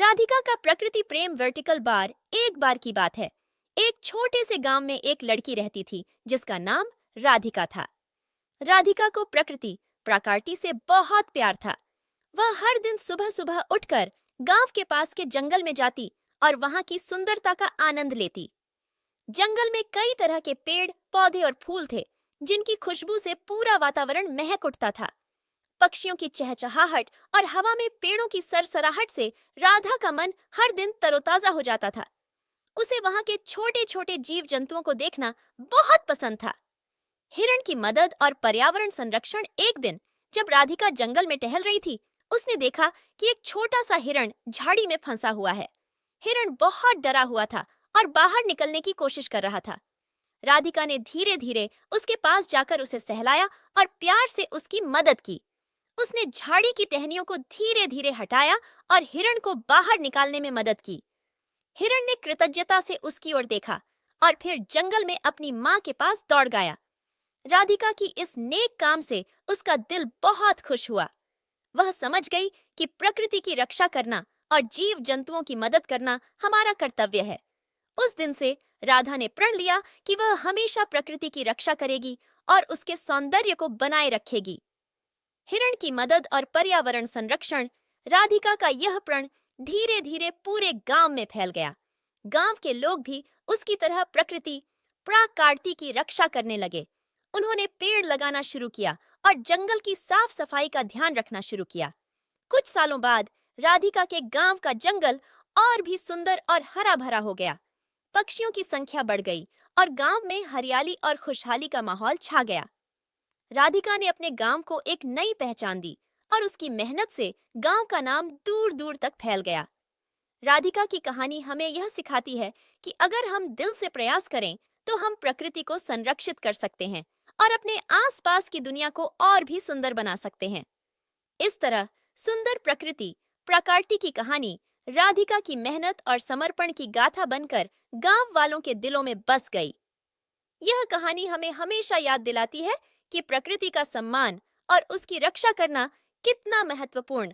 राधिका का प्रकृति प्रेम vertical bar एक बार की बात है। एक छोटे से गांव में एक लड़की रहती थी जिसका नाम राधिका था। राधिका को प्रकृति प्रकृति से बहुत प्यार था। वह हर दिन सुबह सुबह उठकर गांव के पास के जंगल में जाती और वहां की सुंदरता का आनंद लेती। जंगल में कई तरह के पेड़ पौधे और फूल थे जिनकी खुशबू से पूरा वातावरण महक उठता था। पक्षियों की चहचहाहट और हवा में पेड़ों की सरसराहट से राधा का मन हर दिन तरोताजा हो जाता था। उसे वहां के छोटे छोटे जीव जंतुओं को देखना बहुत पसंद था। हिरण की मदद और पर्यावरण संरक्षण। एक दिन जब राधिका जंगल में टहल रही थी, उसने देखा कि एक छोटा सा हिरण झाड़ी में फंसा हुआ है। हिरण बहुत डरा हुआ था और बाहर निकलने की कोशिश कर रहा था। राधिका ने धीरे धीरे उसके पास जाकर उसे सहलाया और प्यार से उसकी मदद की। उसने झाड़ी की टहनियों को धीरे धीरे हटाया और हिरण को बाहर निकालने में मदद की। हिरण ने कृतज्ञता से उसकी ओर देखा और फिर जंगल में अपनी मां के पास दौड़ गया। राधिका की इस नेक काम से उसका दिल बहुत खुश हुआ। वह समझ गई कि प्रकृति की रक्षा करना और जीव जंतुओं की मदद करना हमारा कर्तव्य है। उस दिन से राधा ने प्रण लिया कि वह हमेशा प्रकृति की रक्षा करेगी और उसके सौंदर्य को बनाए रखेगी। हिरण की मदद और पर्यावरण संरक्षण। राधिका का यह प्रण धीरे धीरे पूरे गांव में फैल गया। गांव के लोग भी उसकी तरह प्रकृति प्रकृति की रक्षा करने लगे। उन्होंने पेड़ लगाना शुरू किया और जंगल की साफ सफाई का ध्यान रखना शुरू किया। कुछ सालों बाद राधिका के गांव का जंगल और भी सुंदर और हरा भरा हो गया। पक्षियों की संख्या बढ़ गई और गांव में हरियाली और खुशहाली का माहौल छा गया। राधिका ने अपने गांव को एक नई पहचान दी और उसकी मेहनत से गांव का नाम दूर दूर तक फैल गया। राधिका की कहानी हमें यह सिखाती है कि अगर हम दिल से प्रयास करें तो हम प्रकृति को संरक्षित कर सकते हैं और अपने आसपास की दुनिया को और भी सुंदर बना सकते हैं। इस तरह सुंदर प्रकृति प्रकृति की कहानी राधिका की मेहनत और समर्पण की गाथा बनकर गांव वालों के दिलों में बस गई। यह कहानी हमें हमेशा याद दिलाती है कि प्रकृति का सम्मान और उसकी रक्षा करना कितना महत्वपूर्ण